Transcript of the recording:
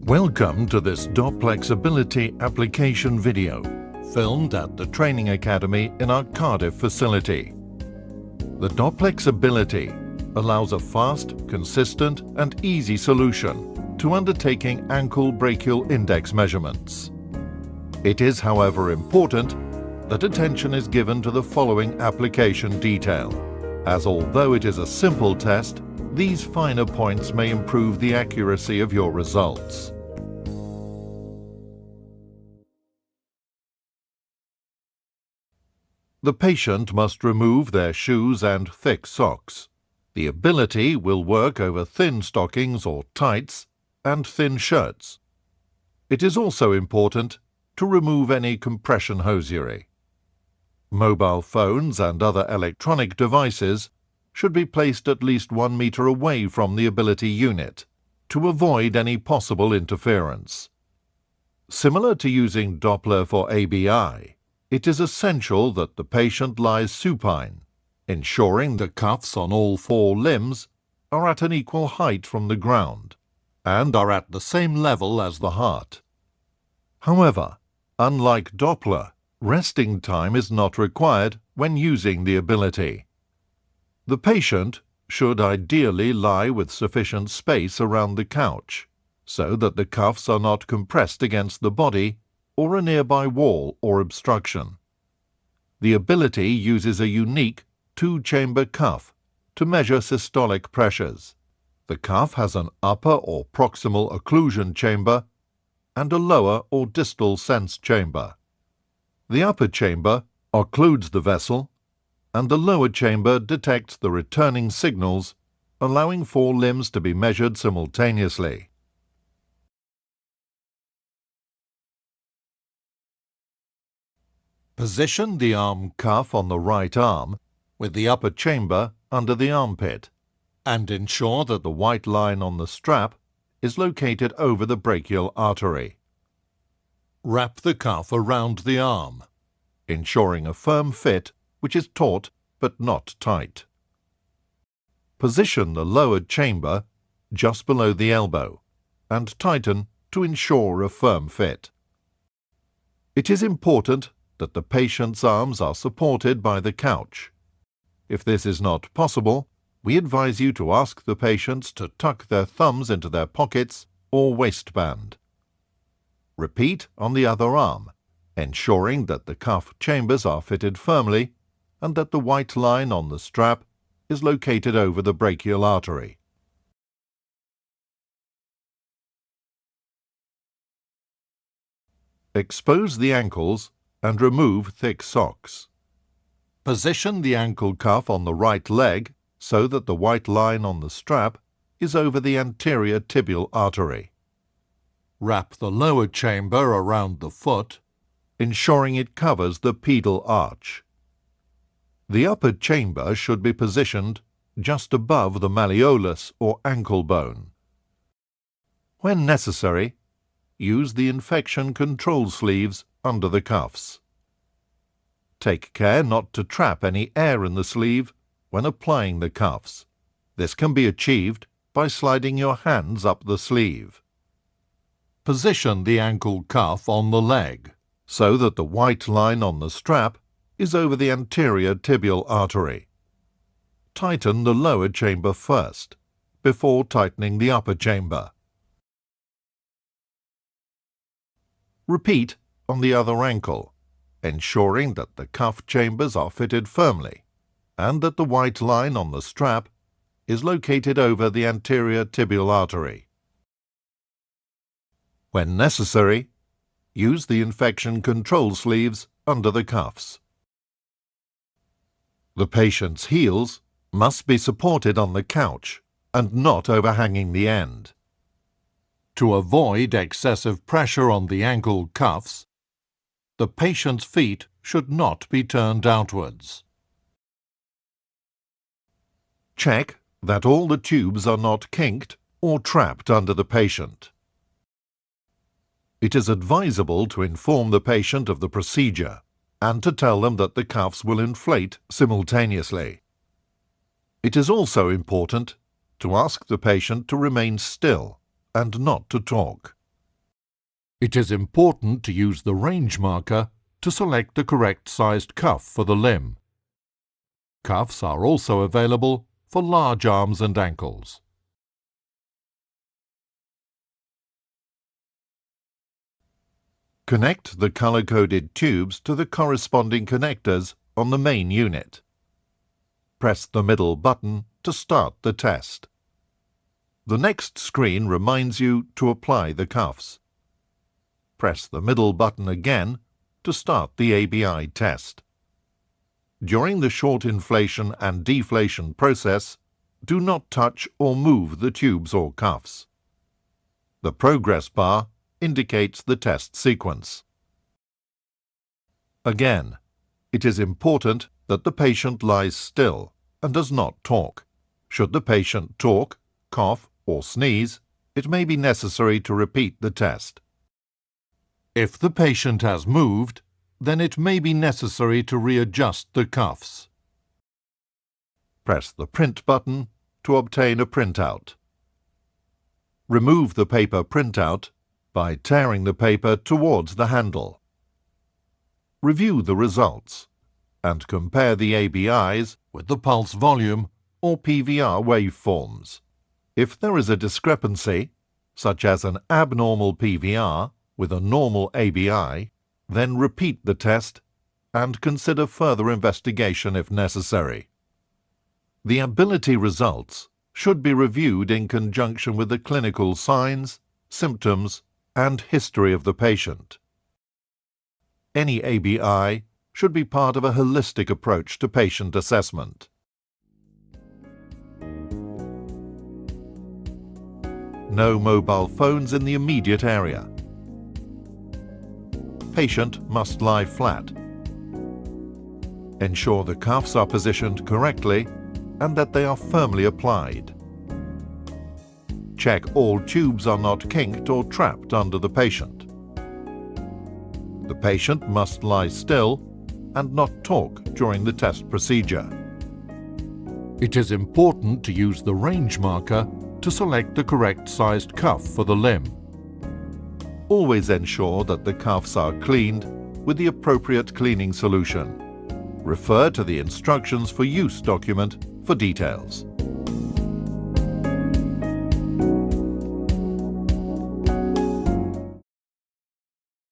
Welcome to this Dopplex Ability application video, filmed at the Training Academy in our Cardiff facility. The Dopplex Ability allows a fast, consistent and easy solution to undertaking ankle brachial index measurements. It is, however, important that attention is given to the following application detail, as although it is a simple test, these finer points may improve the accuracy of your results. The patient must remove their shoes and thick socks. The ability will work over thin stockings or tights and thin shirts. It is also important to remove any compression hosiery. Mobile phones and other electronic devices should be placed at least 1 meter away from the ability unit to avoid any possible interference. Similar to using Doppler for ABI, it is essential that the patient lies supine, ensuring the cuffs on all 4 limbs are at an equal height from the ground and are at the same level as the heart. However, unlike Doppler, resting time is not required when using the ability. The patient should ideally lie with sufficient space around the couch, so that the cuffs are not compressed against the body or a nearby wall or obstruction. The ability uses a unique 2-chamber cuff to measure systolic pressures. The cuff has an upper or proximal occlusion chamber and a lower or distal sense chamber. The upper chamber occludes the vessel, and the lower chamber detects the returning signals, allowing 4 limbs to be measured simultaneously. Position the arm cuff on the right arm with the upper chamber under the armpit, and ensure that the white line on the strap is located over the brachial artery. Wrap the cuff around the arm, ensuring a firm fit which is taut but not tight. Position the lower chamber just below the elbow and tighten to ensure a firm fit. It is important that the patient's arms are supported by the couch. If this is not possible, we advise you to ask the patients to tuck their thumbs into their pockets or waistband. Repeat on the other arm, ensuring that the cuff chambers are fitted firmly and that the white line on the strap is located over the brachial artery. Expose the ankles and remove thick socks. Position the ankle cuff on the right leg so that the white line on the strap is over the anterior tibial artery. Wrap the lower chamber around the foot, ensuring it covers the pedal arch. The upper chamber should be positioned just above the malleolus or ankle bone. When necessary, use the infection control sleeves under the cuffs. Take care not to trap any air in the sleeve when applying the cuffs. This can be achieved by sliding your hands up the sleeve. Position the ankle cuff on the leg so that the white line on the strap is over the anterior tibial artery. Tighten the lower chamber first, before tightening the upper chamber. Repeat on the other ankle, ensuring that the cuff chambers are fitted firmly and that the white line on the strap is located over the anterior tibial artery. When necessary, use the infection control sleeves under the cuffs. The patient's heels must be supported on the couch and not overhanging the end. To avoid excessive pressure on the ankle cuffs, the patient's feet should not be turned outwards. Check that all the tubes are not kinked or trapped under the patient. It is advisable to inform the patient of the procedure and to tell them that the cuffs will inflate simultaneously. It is also important to ask the patient to remain still and not to talk. It is important to use the range marker to select the correct sized cuff for the limb. Cuffs are also available for large arms and ankles. Connect the color-coded tubes to the corresponding connectors on the main unit. Press the middle button to start the test. The next screen reminds you to apply the cuffs. Press the middle button again to start the ABI test. During the short inflation and deflation process, do not touch or move the tubes or cuffs. The progress bar indicates the test sequence. Again, it is important that the patient lies still and does not talk. Should the patient talk, cough, or sneeze, it may be necessary to repeat the test. If the patient has moved, then it may be necessary to readjust the cuffs. Press the print button to obtain a printout. Remove the paper printout by tearing the paper towards the handle. Review the results and compare the ABIs with the pulse volume or PVR waveforms. If there is a discrepancy, such as an abnormal PVR with a normal ABI, then repeat the test and consider further investigation if necessary. The ability results should be reviewed in conjunction with the clinical signs, symptoms, and history of the patient. Any ABI should be part of a holistic approach to patient assessment. No mobile phones in the immediate area. Patient must lie flat. Ensure the cuffs are positioned correctly and that they are firmly applied. Check all tubes are not kinked or trapped under the patient. The patient must lie still and not talk during the test procedure. It is important to use the range marker to select the correct sized cuff for the limb. Always ensure that the cuffs are cleaned with the appropriate cleaning solution. Refer to the Instructions for Use document for details.